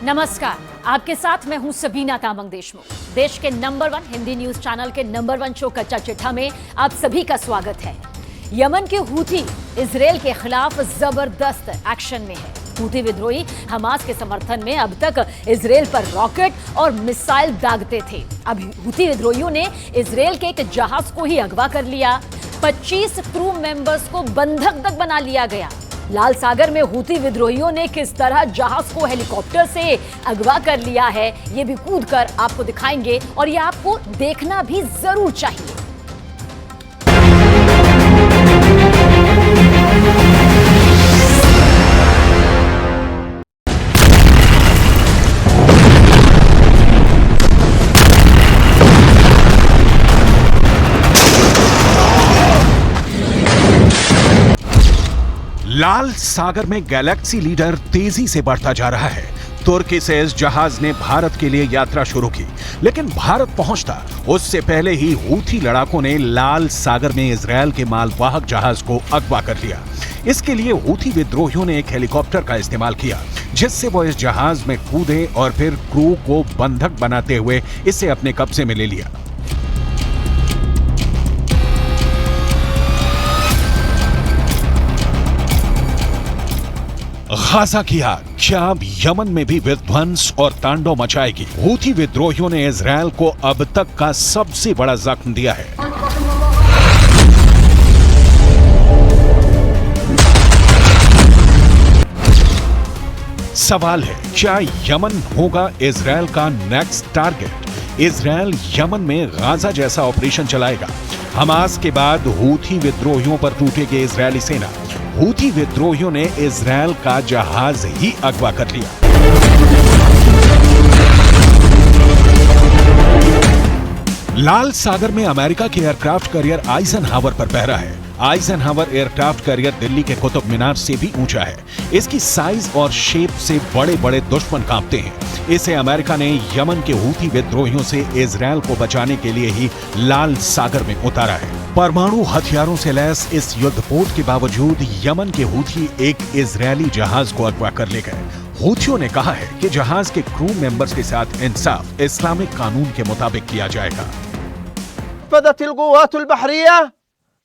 नमस्कार, आपके साथ मैं हूं सबीना तामंग देशमुख। देश के नंबर 1 हिंदी न्यूज चैनल के नंबर 1 शो कच्चा चिट्ठा में आप सभी का स्वागत है। यमन के हूथी इजरायल के खिलाफ जबरदस्त एक्शन में है। हूथी विद्रोही हमास के समर्थन में अब तक इजरायल पर रॉकेट और मिसाइल दागते थे। अब हूथी विद्रोहियों ने इजरायल के एक जहाज को ही अगवा कर लिया। 25 क्रू मेंबर्स को बंधक तक बना लिया गया। लाल सागर में हूथी विद्रोहियों ने किस तरह जहाज को हेलीकॉप्टर से अगवा कर लिया है, ये भी कूद कर आपको दिखाएंगे और ये आपको देखना भी जरूर चाहिए। लाल सागर में गैलेक्सी लीडर तेजी से बढ़ता जा रहा है। तुर्की से इस जहाज ने भारत के लिए यात्रा शुरू की, लेकिन भारत पहुंचता उससे पहले ही हूथी लड़ाकों ने लाल सागर में इजरायल के मालवाहक जहाज को अगवा कर लिया। इसके लिए हूथी विद्रोहियों ने एक हेलीकॉप्टर का इस्तेमाल किया, जिससे वो इस जहाज में कूदे और फिर क्रू को बंधक बनाते हुए इसे अपने कब्जे में ले लिया। गाजा की आग क्या अब यमन में भी विध्वंस और तांडव मचाएगी? हूथी विद्रोहियों ने इजरायल को अब तक का सबसे बड़ा जख्म दिया है। सवाल है, क्या यमन होगा इजरायल का नेक्स्ट टारगेट? इजरायल यमन में गाजा जैसा ऑपरेशन चलाएगा। हमास के बाद हूथी विद्रोहियों पर टूटेगी इजरायली सेना। हूथी विद्रोहियों ने इजरायल का जहाज ही अगवा कर लिया। लाल सागर में अमेरिका के एयरक्राफ्ट कैरियर आइजनहावर पर पहरा है। आइजनहावर एयरक्राफ्ट कैरियर दिल्ली के कुतुब मीनार से भी ऊंचा है। इसकी साइज और शेप से बड़े बड़े दुश्मन कांपते हैं। इसे अमेरिका ने यमन के हूथी विद्रोहियों से इजरायल को बचाने के लिए ही लाल सागर में उतारा है। परमाणु हथियारों से लैस इस युद्धपोत के बावजूद यमन के हूथी एक इजरायली जहाज को अगवा कर ले गए। हूथियों ने कहा है कि जहाज के क्रू मेंबर्स के साथ इंसाफ इस्लामिक कानून के मुताबिक किया जाएगा।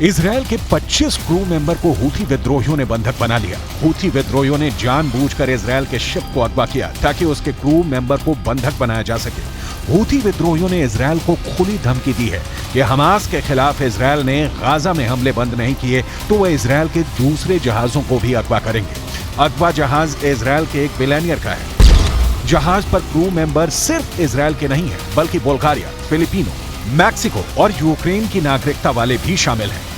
इजरायल के 25 क्रू मेंबर को हूथी विद्रोहियों ने बंधक बना लिया। हूथी विद्रोहियों ने जानबूझकर इजरायल के शिप को अगवा किया ताकि उसके क्रू मेंबर को बंधक बनाया जा सके। हूथी विद्रोहियों ने इजरायल को खुली धमकी दी है कि हमास के खिलाफ इजरायल ने गाजा में हमले बंद नहीं किए तो वह इजरायल के दूसरे जहाजों को भी अगवा करेंगे। अगवा जहाज इजरायल के एक बिलियनियर का है। जहाज पर क्रू मेंबर सिर्फ इजरायल के नहीं है, बल्कि बुल्गारिया, फिलिपिनो, मैक्सिको और यूक्रेन की नागरिकता वाले भी शामिल हैं।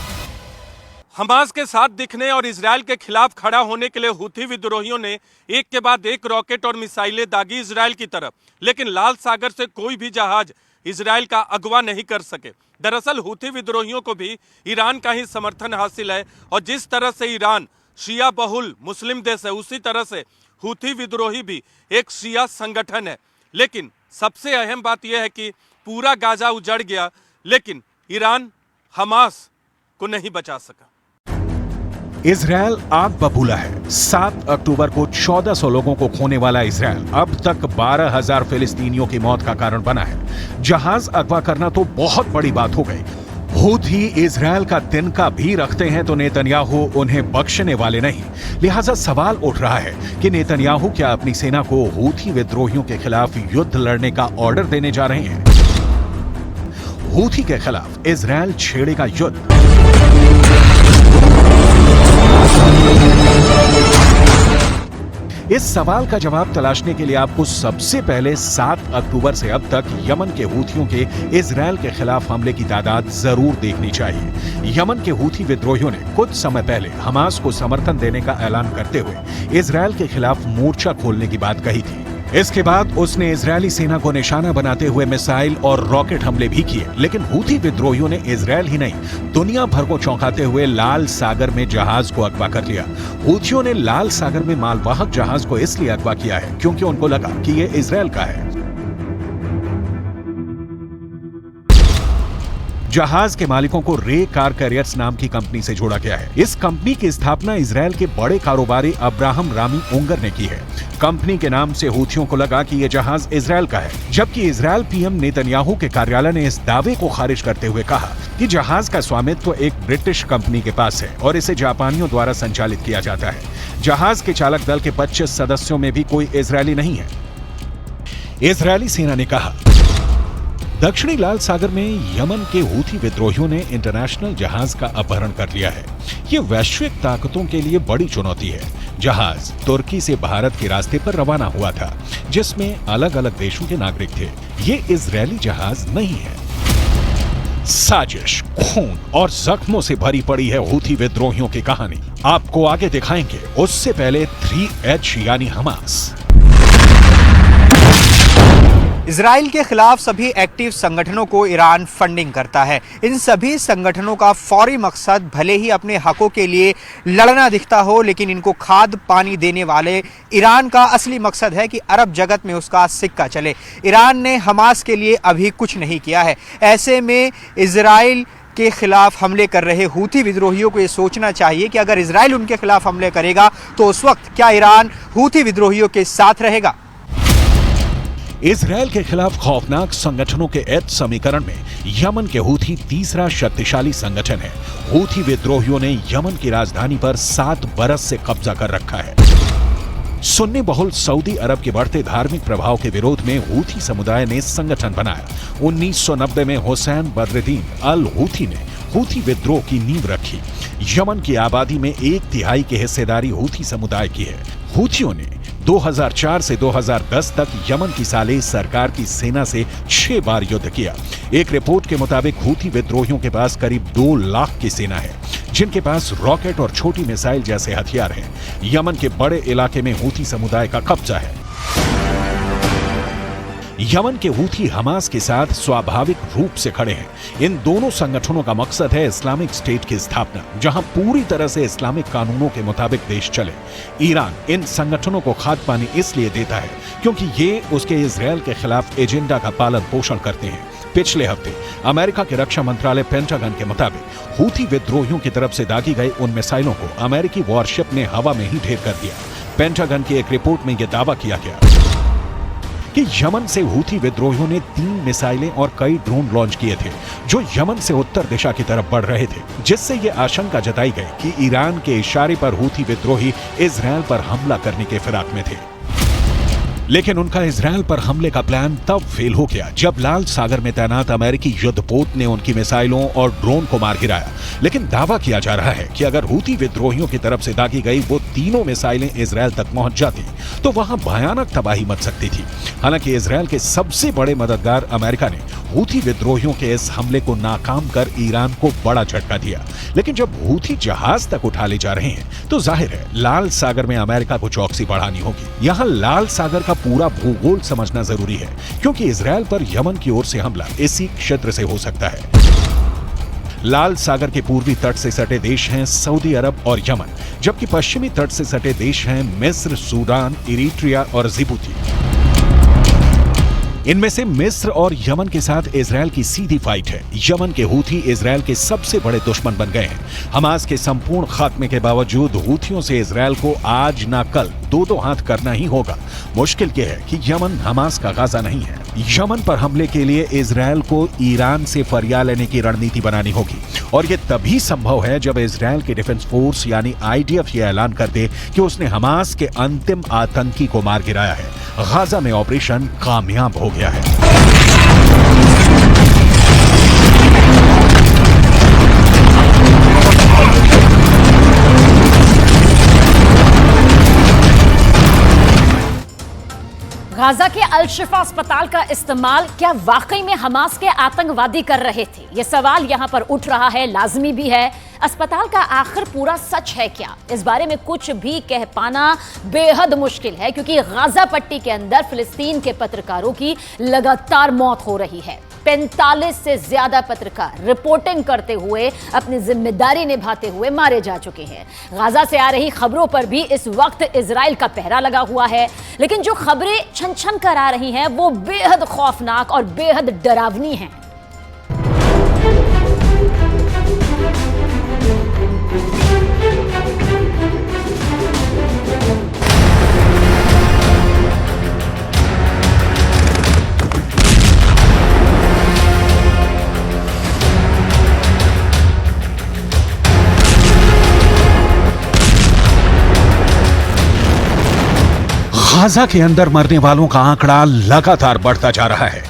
हमास के साथ दिखने और इजरायल के खिलाफ खड़ा होने के लिए हूथी विद्रोहियों ने एक के बाद एक रॉकेट और मिसाइलें दागी इजरायल की तरफ, लेकिन लाल सागर से कोई भी जहाज इजरायल का अगवा नहीं कर सके। दरअसल हूथी विद्रोहियों को भी ईरान का ही समर्थन हासिल है और जिस तरह से ईरान शिया बहुल मुस्लिम देश है, उसी तरह से हूथी विद्रोही भी एक शिया संगठन है। लेकिन सबसे अहम बात यह है कि पूरा गाजा उजड़ गया, लेकिन ईरान हमास को नहीं बचा सका। इजरायल आग बबूला है। 7 अक्टूबर को 1400 लोगों को खोने वाला इजरायल अब तक 12,000 फिलिस्तीनियों की मौत का कारण बना है। जहाज अगवा करना तो बहुत बड़ी बात हो गई। हूथी इजरायल का तिनका भी रखते हैं तो नेतन्याहू उन्हें बख्शने वाले नहीं। लिहाजा सवाल उठ रहा है कि नेतन्याहू क्या अपनी सेना को हूथी विद्रोहियों के खिलाफ युद्ध लड़ने का ऑर्डर देने जा रहे हैं? हूथी के खिलाफ इजरायल छेड़ेगा युद्ध। इस सवाल का जवाब तलाशने के लिए आपको सबसे पहले 7 अक्टूबर से अब तक यमन के हूथियों के इजरायल के खिलाफ हमले की तादाद जरूर देखनी चाहिए। यमन के हूथी विद्रोहियों ने कुछ समय पहले हमास को समर्थन देने का ऐलान करते हुए इजरायल के खिलाफ मोर्चा खोलने की बात कही थी। इसके बाद उसने इजरायली सेना को निशाना बनाते हुए मिसाइल और रॉकेट हमले भी किए, लेकिन हूथी विद्रोहियों ने इजरायल ही नहीं दुनिया भर को चौंकाते हुए लाल सागर में जहाज को अगवा कर लिया। हूथियों ने लाल सागर में मालवाहक जहाज को इसलिए अगवा किया है क्योंकि उनको लगा कि यह इजरायल का है। जहाज के मालिकों को रे कार कैरियर्स नाम की कंपनी से जोड़ा गया है। इस कंपनी की स्थापना इजरायल के बड़े कारोबारी अब्राहम रामी उंगर ने की है। कंपनी के नाम से हूथियों को लगा कि यह जहाज इजरायल का है, जबकि इजरायल पीएम नेतन्याहू के कार्यालय ने इस दावे को खारिज करते हुए कहा कि जहाज का स्वामित्व एक ब्रिटिश कंपनी के पास है और इसे जापानियों द्वारा संचालित किया जाता है। जहाज के चालक दल के 25 सदस्यों में भी कोई इजरायली नहीं है। इजरायली सेना ने कहा, दक्षिणी लाल सागर में यमन के हूथी विद्रोहियों ने इंटरनेशनल जहाज का अपहरण कर लिया है। ये वैश्विक ताकतों के लिए बड़ी चुनौती है। जहाज तुर्की से भारत के रास्ते पर रवाना हुआ था, जिसमें अलग अलग देशों के नागरिक थे। ये इजरायली जहाज नहीं है। साजिश, खून और जख्मों से भरी पड़ी है हूथी विद्रोहियों की कहानी। आपको आगे दिखाएंगे, उससे पहले 3H यानी हमास। इजराइल के खिलाफ सभी एक्टिव संगठनों को ईरान फंडिंग करता है। इन सभी संगठनों का फौरी मकसद भले ही अपने हकों के लिए लड़ना दिखता हो, लेकिन इनको खाद पानी देने वाले ईरान का असली मकसद है कि अरब जगत में उसका सिक्का चले। ईरान ने हमास के लिए अभी कुछ नहीं किया है। ऐसे में इजराइल के खिलाफ हमले कर रहे हूथी विद्रोहियों को ये सोचना चाहिए कि अगर इजराइल उनके खिलाफ हमले करेगा तो उस वक्त क्या ईरान हूथी विद्रोहियों के साथ रहेगा। इजरायल के खिलाफ खौफनाक संगठनों के एच समीकरण में यमन के हूथी तीसरा शक्तिशाली संगठन है। हूथी विद्रोहियों ने यमन की राजधानी पर 7 बरस से कब्जा कर रखा है। सुन्नी बहुल सऊदी अरब के बढ़ते धार्मिक प्रभाव के विरोध में हूथी समुदाय ने संगठन बनाया। 1990 में हुसैन बद्रुद्दीन अल हूथी ने हूथी विद्रोह की नींव रखी। यमन की आबादी में 1/3 की हिस्सेदारी हूथी समुदाय की है। हूथियों ने 2004 से 2010 तक यमन की साले सरकार की सेना से 6 बार युद्ध किया। एक रिपोर्ट के मुताबिक हूथी विद्रोहियों के पास करीब 2 लाख की सेना है, जिनके पास रॉकेट और छोटी मिसाइल जैसे हथियार हैं। यमन के बड़े इलाके में हूथी समुदाय का कब्जा है। यमन के हूथी हमास के साथ स्वाभाविक रूप से खड़े हैं। इन दोनों संगठनों का मकसद है इस्लामिक स्टेट की स्थापना, जहां पूरी तरह से इस्लामिक कानूनों के मुताबिक देश चले। ईरान इन संगठनों को खाद पानी इसलिए देता है क्योंकि ये उसके इजरायल के खिलाफ एजेंडा का पालन पोषण करते हैं। पिछले हफ्ते अमेरिका के रक्षा मंत्रालय पेंटागन के मुताबिक हूथी विद्रोहियों की तरफ से दागी गई उन मिसाइलों को अमेरिकी वॉरशिप ने हवा में ही ढेर कर दिया। पेंटागन की एक रिपोर्ट में यह दावा किया गया कि यमन से हूथी विद्रोहियों ने 3 मिसाइलें और कई ड्रोन लॉन्च किए थे, जो यमन से उत्तर दिशा की तरफ बढ़ रहे थे, जिससे यह आशंका जताई गई कि ईरान के इशारे पर हूथी विद्रोही इजरायल पर हमला करने के फिराक में थे। लेकिन उनका इजरायल पर हमले का प्लान तब फेल हो गया जब लाल सागर में तैनात अमेरिकी युद्धपोत ने उनकी मिसाइलों और ड्रोन को मार गिराया। लेकिन दावा किया जा रहा है कि अगर हूथी विद्रोहियों की तरफ से दागी गई वो तीनों मिसाइलें इजरायल तक पहुंच जाती तो वहां भयानक तबाही मच सकती थी। हालांकि इजरायल के सबसे बड़े मददगार अमेरिका ने हूथी विद्रोहियों के इस हमले को नाकाम कर ईरान को बड़ा झटका दिया। लेकिन जब हूथी जहाज तक उठा ले जा रहे हैं तो जाहिर है लाल सागर में अमेरिका को चौकसी बढ़ानी होगी। यहाँ लाल सागर का पूरा भूगोल समझना जरूरी है, क्योंकि इजरायल पर यमन की ओर से हमला इसी क्षेत्र से हो सकता है। लाल सागर के पूर्वी तट से सटे देश हैं सऊदी अरब और यमन, जबकि पश्चिमी तट से सटे देश हैं मिस्र, सूडान, इरिट्रिया और जिबूती। इनमें से मिस्र और यमन के साथ इजरायल की सीधी फाइट है। यमन के हूथी इजरायल के सबसे बड़े दुश्मन बन गए हैं। हमास के संपूर्ण खात्मे के बावजूद हूथियों से इजरायल को आज ना कल 2-2 हाथ करना ही होगा। मुश्किल यह है कि यमन हमास का गाजा नहीं है। यमन पर हमले के लिए इजरायल को ईरान से फरिया लेने की रणनीति बनानी होगी, और यह तभी संभव है जब इजरायल के डिफेंस फोर्स यानी IDF यह ऐलान कर दे कि उसने हमास के अंतिम आतंकी को मार गिराया है। गाजा में ऑपरेशन कामयाब हो गया है। गाजा के अल शिफा अस्पताल का इस्तेमाल क्या वाकई में हमास के आतंकवादी कर रहे थे? यह सवाल यहां पर उठ रहा है, लाजमी भी है। अस्पताल का आखिर पूरा सच है क्या? इस बारे में कुछ भी कह पाना बेहद मुश्किल है, क्योंकि गाजा पट्टी के अंदर फिलिस्तीन के पत्रकारों की लगातार मौत हो रही है। 45 से ज्यादा पत्रकार रिपोर्टिंग करते हुए अपनी जिम्मेदारी निभाते हुए मारे जा चुके हैं। गाजा से आ रही खबरों पर भी इस वक्त इजराइल का पहरा लगा हुआ है, लेकिन जो खबरें छन छन कर आ रही हैं वो बेहद खौफनाक और बेहद डरावनी हैं। गाजा के अंदर मरने वालों का आंकड़ा लगातार बढ़ता जा रहा है।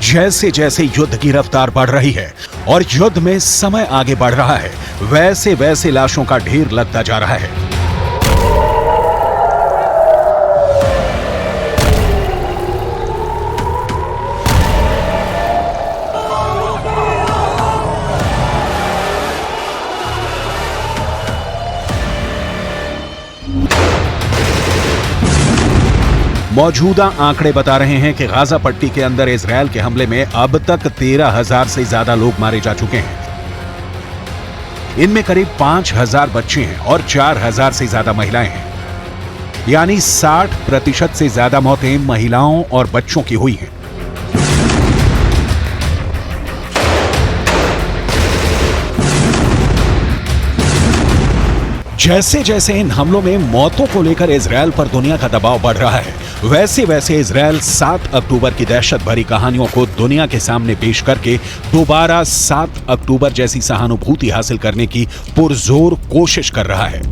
जैसे जैसे युद्ध की रफ्तार बढ़ रही है और युद्ध में समय आगे बढ़ रहा है, वैसे वैसे लाशों का ढेर लगता जा रहा है। मौजूदा आंकड़े बता रहे हैं कि गाजा पट्टी के अंदर इजरायल के हमले में अब तक 13,000 से ज्यादा लोग मारे जा चुके हैं। इनमें करीब 5,000 बच्चे हैं और 4,000 से ज्यादा महिलाएं हैं, यानी 60% से ज्यादा मौतें महिलाओं और बच्चों की हुई हैं। जैसे जैसे इन हमलों में मौतों को लेकर इजरायल पर दुनिया का दबाव बढ़ रहा है, वैसे वैसे इजरायल 7 अक्टूबर की दहशत भरी कहानियों को दुनिया के सामने पेश करके दोबारा 7 अक्टूबर जैसी सहानुभूति हासिल करने की पुरजोर कोशिश कर रहा है।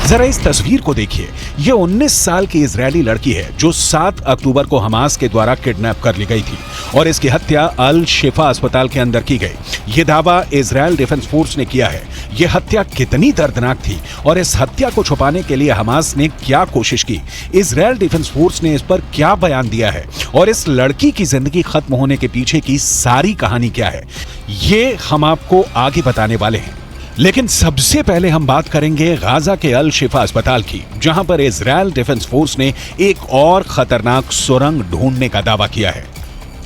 जरा इस तस्वीर को देखिए। यह 19 साल की इजरायली लड़की है जो 7 अक्टूबर को हमास के द्वारा किडनैप कर ली गई थी और इसकी हत्या अल शिफा अस्पताल के अंदर की गई। यह दावा इजरायल डिफेंस फोर्स ने किया है। यह हत्या कितनी दर्दनाक थी और इस हत्या को छुपाने के लिए हमास ने क्या कोशिश की, इजरायल डिफेंस फोर्स ने इस पर क्या बयान दिया है और इस लड़की की जिंदगी खत्म होने के पीछे की सारी कहानी क्या है, ये हम आपको आगे बताने वाले हैं। लेकिन सबसे पहले हम बात करेंगे गाजा के अल शिफा अस्पताल की, जहां पर इजरायल डिफेंस फोर्स ने एक और खतरनाक सुरंग ढूंढने का दावा किया है।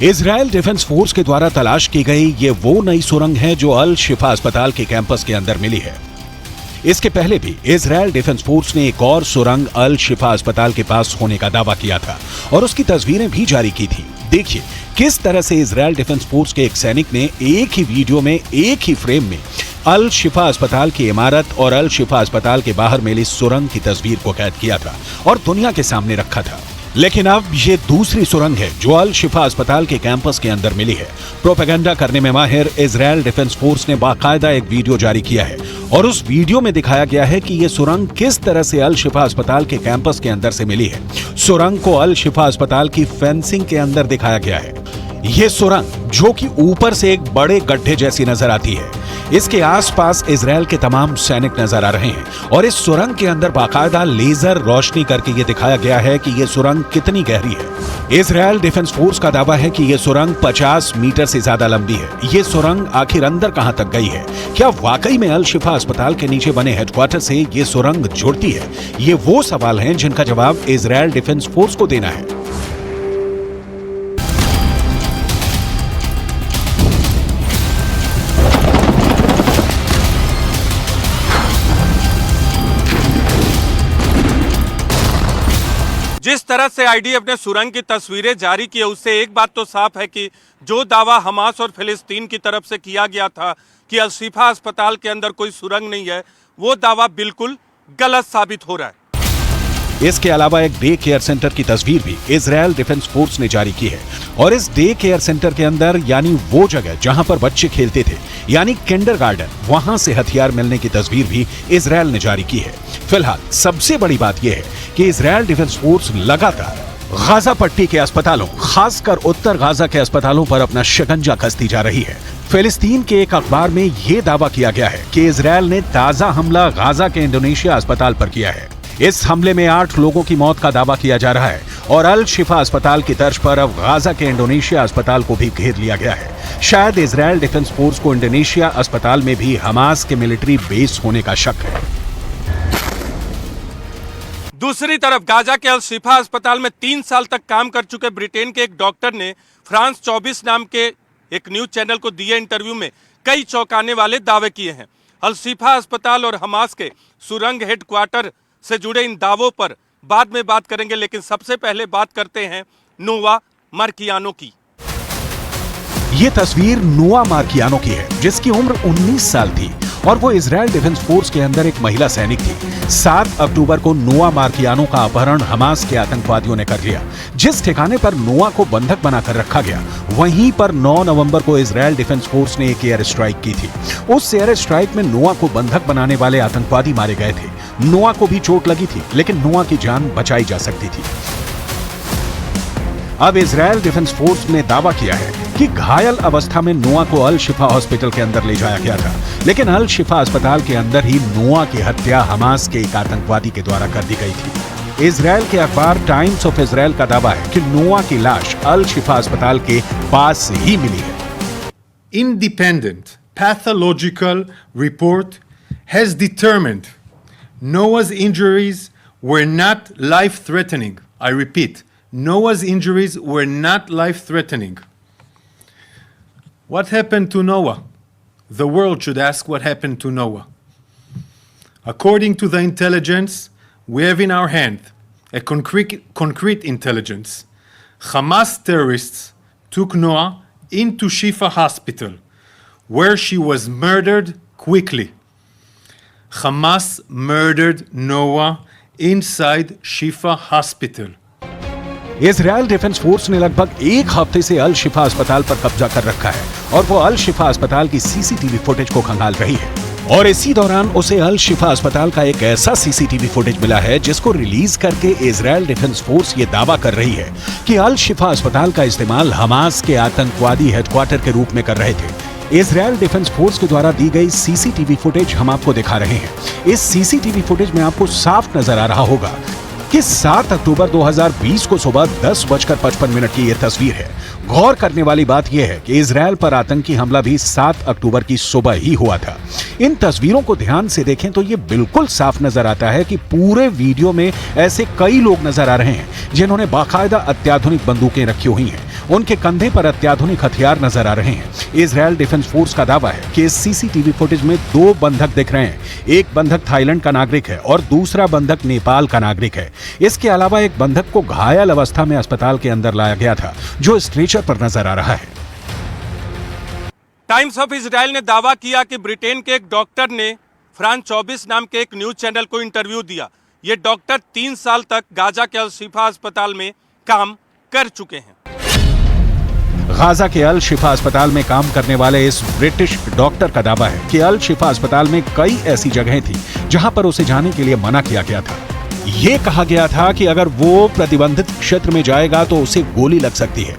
इजरायल डिफेंस फोर्स के द्वारा तलाश की गई ये वो नई सुरंग है जो अल शिफा अस्पताल के कैंपस के अंदर मिली है। इसके पहले भी इजरायल डिफेंस फोर्स ने एक और सुरंग अल शिफा अस्पताल के पास होने का दावा किया था और उसकी तस्वीरें भी जारी की थी। देखिए किस तरह से इजरायल डिफेंस फोर्स के एक सैनिक ने एक ही वीडियो में, एक ही फ्रेम में अल शिफा अस्पताल की इमारत और अल शिफा अस्पताल के बाहर मिली सुरंग की तस्वीर को कैद किया था और दुनिया के सामने रखा था। लेकिन अब ये दूसरी सुरंग है जो अल शिफा अस्पताल के कैंपस के अंदर मिली है। प्रोपेगेंडा करने में माहिर इजरायल डिफेंस फोर्स ने बाकायदा एक वीडियो जारी किया है और उस वीडियो में दिखाया गया है कि ये सुरंग किस तरह से अल शिफा अस्पताल के कैंपस के अंदर से मिली है। सुरंग को अल शिफा अस्पताल की फेंसिंग के अंदर दिखाया गया है। ये सुरंग जो कि ऊपर से एक बड़े गड्ढे जैसी नजर आती है, इसके आसपास इजरायल के तमाम सैनिक नजर आ रहे हैं और इस सुरंग के अंदर बाकायदा लेजर रोशनी करके ये दिखाया गया है कि ये सुरंग कितनी गहरी है। इजरायल डिफेंस फोर्स का दावा है कि ये सुरंग 50 मीटर से ज्यादा लंबी है। ये सुरंग आखिर अंदर कहां तक गई है? क्या वाकई में अल शिफा अस्पताल के नीचे बने हेडक्वार्टर से ये सुरंग जुड़ती है? ये वो सवाल हैं जिनका जवाब इजरायल डिफेंस फोर्स को देना है। जिस तरह से आईडीएफ ने सुरंग की तस्वीरें जारी की है, उससे एक बात तो साफ है कि जो दावा हमास और फिलिस्तीन की तरफ से किया गया था कि अल शिफा अस्पताल के अंदर कोई सुरंग नहीं है, वो दावा बिल्कुल गलत साबित हो रहा है। इसके अलावा एक डे केयर सेंटर की तस्वीर भी इजरायल डिफेंस फोर्स ने जारी की है और इस डे केयर सेंटर के अंदर, यानी वो जगह जहां पर बच्चे खेलते थे, यानी किंडरगार्टन, वहां से हथियार मिलने की तस्वीर भी इजरायल ने जारी की है। फिलहाल सबसे बड़ी बात यह है कि इजरायल डिफेंस फोर्स लगातार गाजा पट्टी के अस्पतालों, खासकर उत्तर गाजा के अस्पतालों पर अपना शिकंजा कसती जा रही है। फिलिस्तीन के एक अखबार में यह दावा किया गया है कि इजरायल ने ताजा हमला गाजा के इंडोनेशिया अस्पताल पर किया है। इस हमले में 8 लोगों की मौत का दावा किया जा रहा है और अल शिफा अस्पताल की तर्ज पर अब गाजा के इंडोनेशिया अस्पताल को भी घेर लिया गया है। शायद इजरायल डिफेंस फोर्स को इंडोनेशिया अस्पताल में भी हमास के मिलिट्री बेस होने का शक है। दूसरी तरफ गाजा के अल शिफा अस्पताल में 3 साल तक काम कर चुके ब्रिटेन के एक डॉक्टर ने फ्रांस 24 नाम के एक न्यूज चैनल को दिए इंटरव्यू में कई चौंकाने वाले दावे किए हैं। अल शिफा अस्पताल और हमास के सुरंग हेडक्वार्टर से जुड़े इन दावों पर बाद में बात करेंगे, लेकिन सबसे पहले बात करते हैं नोवा मार्कियानो की। ये तस्वीर नोवा मार्कियानो की है, जिसकी उम्र 19 साल थी और वो इजरायल डिफेंस फोर्स के अंदर एक महिला सैनिक थी। 7 अक्टूबर को नोवा मार्कियानो का अपहरण हमास के आतंकवादियों ने कर लिया। जिस ठिकाने पर नोवा को बंधक बनाकर रखा गया, वहीं पर 9 नवंबर को इजरायल डिफेंस फोर्स ने एक एयर स्ट्राइक की थी। उस एयर स्ट्राइक में नोवा को बंधक बनाने वाले आतंकवादी मारे गए थे। नोवा को भी चोट लगी थी, लेकिन नोवा की जान बचाई जा सकती थी। अब इजरायल डिफेंस फोर्स ने दावा किया है कि घायल अवस्था में नोआ को अल शिफा हॉस्पिटल के अंदर ले जाया गया था, लेकिन अल शिफा अस्पताल के अंदर ही नोआ की हत्या हमास के एक आतंकवादी के द्वारा कर दी गई थी। इजरायल के अखबार टाइम्स ऑफ इजरायल का दावा है कि नोआ की लाश अल शिफा अस्पताल के पास ही मिली है। Independent pathological report has determined Noah's injuries were not life-threatening. I repeat, Noah's injuries were not life-threatening. What happened to Noah? The world should ask what happened to Noah. According to the intelligence we have in our hand, a concrete intelligence, Hamas terrorists took Noah into Shifa Hospital, where she was murdered quickly. Hamas murdered Noah inside Shifa Hospital. Israel defence force ने लगभग 1 हफ्ते से अल शिफा अस्पताल पर कब्जा कर रखा है और वो अल शिफा अस्पताल की सीसीटीवी फुटेज को खंगाल रही है। और इसी दौरान उसे अल शिफा अस्पताल का एक ऐसा सीसीटीवी फुटेज मिला है जिसको रिलीज करके इजरायल डिफेंस फोर्स ये दावा कर रही है कि अल शिफा अस्पताल का इस्तेमाल हमास के आतंकवादी हेडक्वार्टर के रूप में कर रहे थे। इजरायल डिफेंस फोर्स के द्वारा दी गई सीसीटीवी फुटेज हम आपको दिखा रहे हैं। इस सीसीटीवी फुटेज में आपको साफ नजर आ रहा होगा कि 7 अक्टूबर 2020 को सुबह 10:55 की यह तस्वीर है। गौर करने वाली बात यह है कि इजरायल पर आतंकी हमला भी 7 अक्टूबर की सुबह ही हुआ था। इन तस्वीरों को ध्यान से देखें तो ये बिल्कुल साफ नजर आता है कि पूरे वीडियो में ऐसे कई लोग नजर आ रहे हैं जिन्होंने बाकायदा अत्याधुनिक बंदूकें रखी हुई हैं। उनके कंधे पर अत्याधुनिक हथियार नजर आ रहे हैं। इजरायल डिफेंस फोर्स का दावा है कि इस सीसीटीवी फुटेज में 2 बंधक दिख रहे हैं। एक बंधक थाईलैंड का नागरिक है और दूसरा बंधक नेपाल का नागरिक है। इसके अलावा एक बंधक को घायल अवस्था में अस्पताल के अंदर लाया गया था, जो स्ट्रेचर पर नजर आ रहा है। टाइम्स ऑफ इजरायल ने दावा किया कि ब्रिटेन के एक डॉक्टर ने फ्रांस 24 नाम के एक न्यूज चैनल को इंटरव्यू दिया। ये डॉक्टर 3 साल तक गाजा के अल शिफा अस्पताल में काम कर चुके हैं। गाजा के अल शिफा अस्पताल में काम करने वाले इस ब्रिटिश डॉक्टर का दावा है कि अल शिफा अस्पताल में कई ऐसी जगहें थी जहां पर उसे जाने के लिए मना किया गया था। ये कहा गया था कि अगर वो प्रतिबंधित क्षेत्र में जाएगा तो उसे गोली लग सकती है।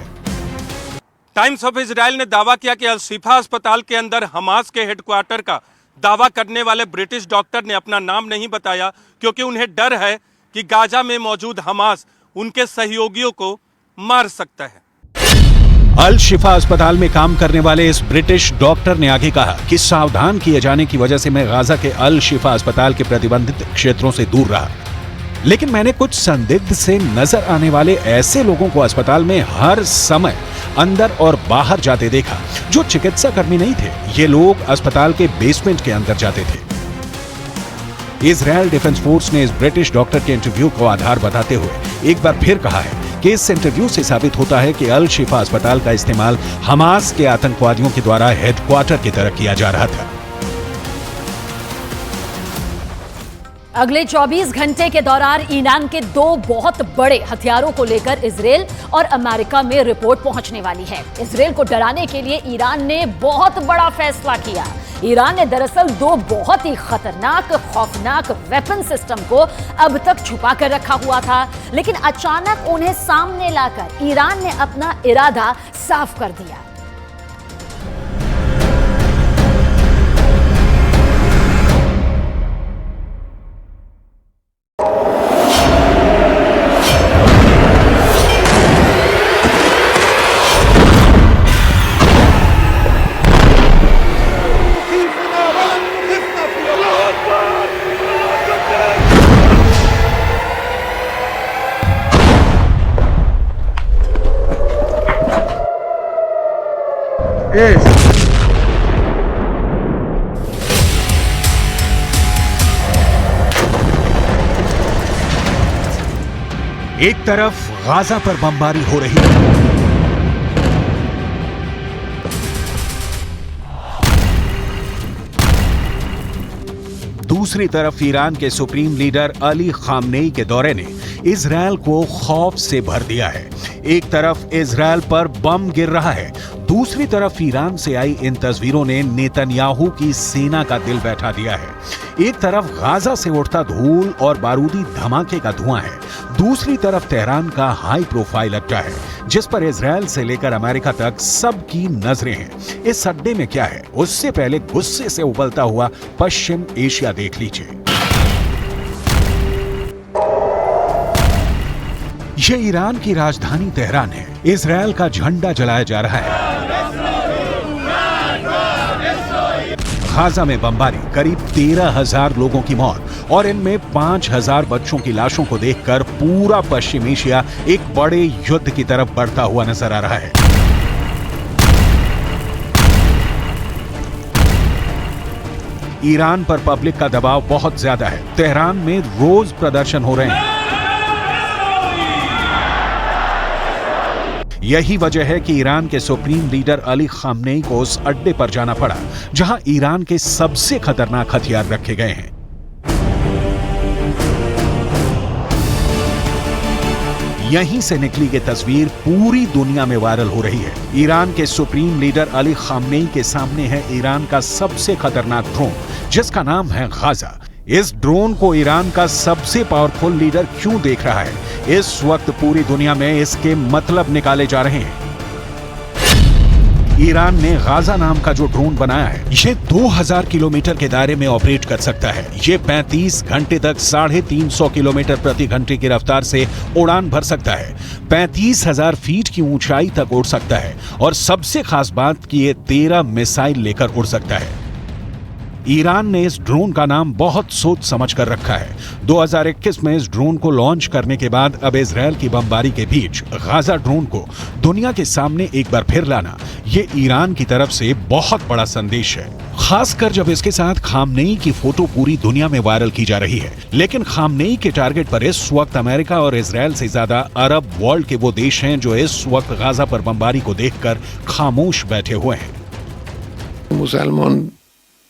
टाइम्स ऑफ इजरायल ने दावा किया कि अल शिफा अस्पताल के अंदर हमास के हेडक्वार्टर का दावा करने वाले ब्रिटिश डॉक्टर ने अपना नाम नहीं बताया, क्योंकि उन्हें डर है कि गाजा में मौजूद हमास उनके सहयोगियों को मार सकता है। अल शिफा अस्पताल में काम करने वाले इस ब्रिटिश डॉक्टर ने आगे कहा कि सावधान किए जाने की वजह से मैं गाजा के अल शिफा अस्पताल के प्रतिबंधित क्षेत्रों से दूर रहा, लेकिन मैंने कुछ संदिग्ध से नजर आने वाले ऐसे लोगों को अस्पताल में हर समय अंदर और बाहर जाते देखा जो चिकित्सा कर्मी नहीं थे। ये लोग अस्पताल के बेसमेंट के अंदर जाते थे। इजरायल डिफेंस फोर्स ने इस ब्रिटिश डॉक्टर के इंटरव्यू को आधार बताते हुए एक बार फिर कहा है कि इस इंटरव्यू से साबित होता है कि अल शिफा अस्पताल का इस्तेमाल हमास के आतंकवादियों के द्वारा हेडक्वार्टर की तरह किया जा रहा था। अगले 24 घंटे के दौरान ईरान के 2 बहुत बड़े हथियारों को लेकर इजरायल और अमेरिका में रिपोर्ट पहुंचने वाली है। इजरायल को डराने के लिए ईरान ने बहुत बड़ा फैसला किया। ईरान ने दरअसल 2 बहुत ही खतरनाक, खौफनाक वेपन सिस्टम को अब तक छुपा कर रखा हुआ था, लेकिन अचानक उन्हें सामने लाकर ईरान ने अपना इरादा साफ कर दिया। एक तरफ गाजा पर बमबारी हो रही है, दूसरी तरफ ईरान के सुप्रीम लीडर अली खामनेई के दौरे ने इजरायल को खौफ से भर दिया है। एक तरफ इजरायल पर बम गिर रहा है, दूसरी तरफ ईरान से आई इन तस्वीरों ने नेतन्याहू की सेना का दिल बैठा दिया है। एक तरफ गाजा से उठता धूल और बारूदी धमाके का धुआं है, दूसरी तरफ तेहरान का हाई प्रोफाइल अड्डा है, जिस पर इजरायल से लेकर अमेरिका तक सबकी नजरें हैं। इस अड्डे में क्या है, उससे पहले गुस्से से उबलता हुआ पश्चिम एशिया देख लीजिए। ये ईरान की राजधानी तेहरान है। इजरायल का झंडा जलाया जा रहा है। गाजा में बमबारी, करीब 13,000 लोगों की मौत और इनमें 5,000 बच्चों की लाशों को देखकर पूरा पश्चिम एशिया एक बड़े युद्ध की तरफ बढ़ता हुआ नजर आ रहा है। ईरान पर पब्लिक का दबाव बहुत ज्यादा है। तेहरान में रोज प्रदर्शन हो रहे हैं। यही वजह है कि ईरान के सुप्रीम लीडर अली खामनेई को उस अड्डे पर जाना पड़ा जहां ईरान के सबसे खतरनाक हथियार रखे गए हैं। यहीं से निकली ये तस्वीर पूरी दुनिया में वायरल हो रही है। ईरान के सुप्रीम लीडर अली खामनेई के सामने है ईरान का सबसे खतरनाक ड्रोन, जिसका नाम है गाजा। इस ड्रोन को ईरान का सबसे पावरफुल लीडर क्यों देख रहा है? इस वक्त पूरी दुनिया में इसके मतलब निकाले जा रहे हैं। ईरान ने गाजा नाम का जो ड्रोन बनाया है, ये 2000 किलोमीटर के दायरे में ऑपरेट कर सकता है। ये 35 घंटे तक 350 किलोमीटर प्रति घंटे की रफ्तार से उड़ान भर सकता है। 35,000 फीट की ऊंचाई तक उड़ सकता है और सबसे खास बात कि ये 13 मिसाइल लेकर उड़ सकता है। ईरान ने इस ड्रोन का नाम बहुत सोच समझ कर रखा है। 2021 में इस ड्रोन को लॉन्च करने के बाद अब इजरायल की बमबारी के बीच गाजा ड्रोन को दुनिया के सामने एक बार फिर लाना, ये ईरान की तरफ से बहुत बड़ा संदेश है, खासकर जब इसके साथ खामनेई की फोटो पूरी दुनिया में वायरल की जा रही है। लेकिन खामनेई के टारगेट पर इस वक्त अमेरिका और इजरायल से ज्यादा अरब वर्ल्ड के वो देश हैं जो इस वक्त गाजा पर बमबारी को देखकर खामोश बैठे हुए हैं। मुसलमान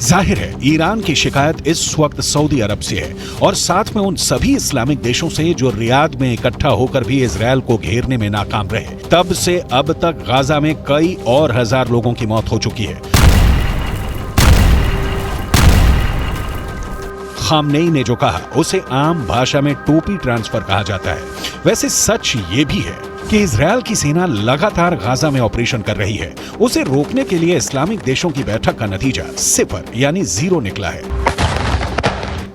जाहिर है ईरान की शिकायत इस वक्त सऊदी अरब से है और साथ में उन सभी इस्लामिक देशों से जो रियाद में इकट्ठा होकर भी इजरायल को घेरने में नाकाम रहे। तब से अब तक गाजा में कई और हजार लोगों की मौत हो चुकी है। खामनेई ने जो कहा उसे आम भाषा में टोपी ट्रांसफर कहा जाता है। वैसे सच ये भी है कि इजरायल की सेना लगातार गाजा में ऑपरेशन कर रही है। उसे रोकने के लिए इस्लामिक देशों की बैठक का नतीजा 0 यानी 0 निकला है।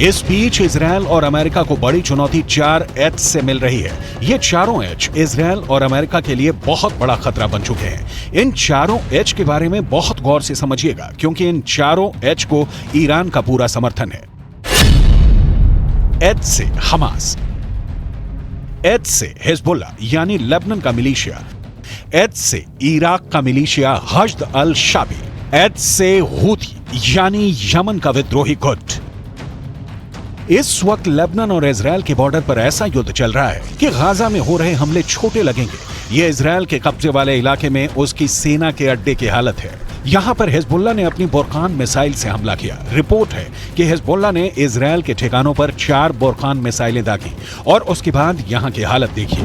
इस बीच इजरायल और अमेरिका को बड़ी चुनौती 4 एच से मिल रही है। ये चारों एच इजरायल और अमेरिका के लिए बहुत बड़ा खतरा बन चुके हैं। इन चारों एच के बारे में बहुत गौर से समझिएगा, क्योंकि इन चारों एच को ईरान का पूरा समर्थन है। एच से हमास, एच से हिजबुल्लाह यानी लेबनान का मिलिशिया, एच से इराक का मिलिशिया हश्द अल शाबी, एच से हूथी यानी यमन का विद्रोही गुट। इस वक्त लेबनान और इजरायल के बॉर्डर पर ऐसा युद्ध चल रहा है कि गाजा में हो रहे हमले छोटे लगेंगे। ये इजरायल के कब्जे वाले इलाके में उसकी सेना के अड्डे की हालत है। यहाँ पर हिजबुल्लाह ने अपनी बुरकान मिसाइल से हमला किया। रिपोर्ट है कि हिजबुल्लाह ने इजरायल के ठिकानों पर 4 बुरकान मिसाइलें दागी और उसके बाद यहाँ की हालत देखिए।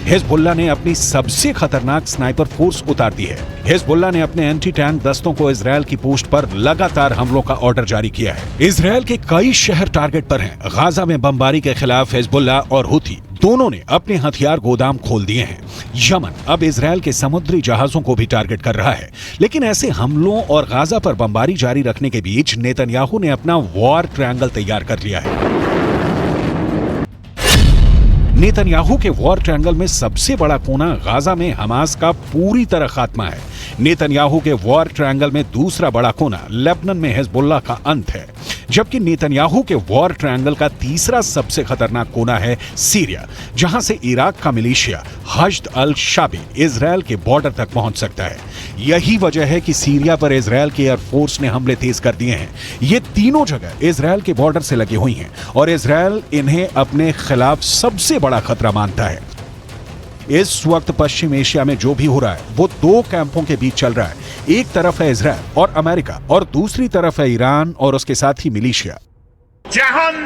हिजबुल्लाह ने अपनी सबसे खतरनाक स्नाइपर फोर्स उतार दी है। हिजबुल्लाह ने अपने एंटी टैंक दस्तों को इजरायल की पोस्ट पर लगातार हमलों का ऑर्डर जारी किया है। इजरायल के कई शहर टारगेट पर हैं। गाजा में बमबारी के खिलाफ हिजबुल्लाह और हूथी दोनों ने अपने हथियार गोदाम खोल दिए हैं। यमन अब इजरायल के समुद्री जहाजों को भी टारगेट कर रहा है। लेकिन ऐसे हमलों और गाजा पर बमबारी जारी रखने के बीच नेतन्याहू ने अपना वॉर ट्रायंगल तैयार कर लिया है। नेतन्याहू के वॉर ट्रायंगल में सबसे बड़ा कोना गाजा में हमास का पूरी तरह खात्मा है। नेतन्याहू के वॉर ट्रायंगल में दूसरा बड़ा कोना लेबनान में हिजबुल्लाह का अंत है, जबकि नेतन्याहू के वॉर ट्रायंगल का तीसरा सबसे खतरनाक कोना है सीरिया, जहां से इराक का मिलिशिया हश्द अल शाबी इजरायल के बॉर्डर तक पहुंच सकता है। यही वजह है कि सीरिया पर इजरायल की एयरफोर्स ने हमले तेज कर दिए हैं। ये तीनों जगह इजरायल के बॉर्डर से लगी हुई हैं और इजरायल इन्हें अपने खिलाफ सबसे बड़ा खतरा मानता है। इस वक्त पश्चिम एशिया में जो भी हो रहा है वो 2 कैंपों के बीच चल रहा है। एक तरफ है इजरायल और अमेरिका और दूसरी तरफ है ईरान और उसके साथी मिलिशिया। जहान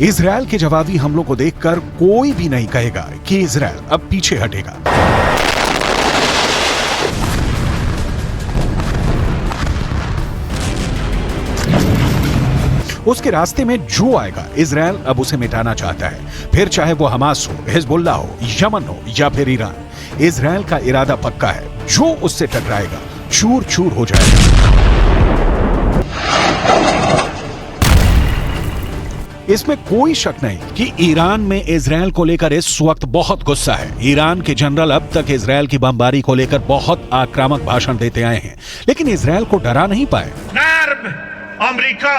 इजरायल के जवाबी हमलों को देखकर कोई भी नहीं कहेगा कि इजरायल अब पीछे हटेगा। उसके रास्ते में जो आएगा इजरायल अब उसे मिटाना चाहता है, फिर चाहे वो हमास हो, हिजबुल्लाह हो, यमन हो या फिर ईरान। इजरायल का इरादा पक्का है, जो उससे टकराएगा चूर चूर हो जाएगा। इसमें कोई शक नहीं कि ईरान में इजरायल को लेकर इस वक्त बहुत गुस्सा है। ईरान के जनरल अब तक इजरायल की बमबारी को लेकर बहुत आक्रामक भाषण देते आए हैं, लेकिन इजरायल को डरा नहीं पाए। अमेरिका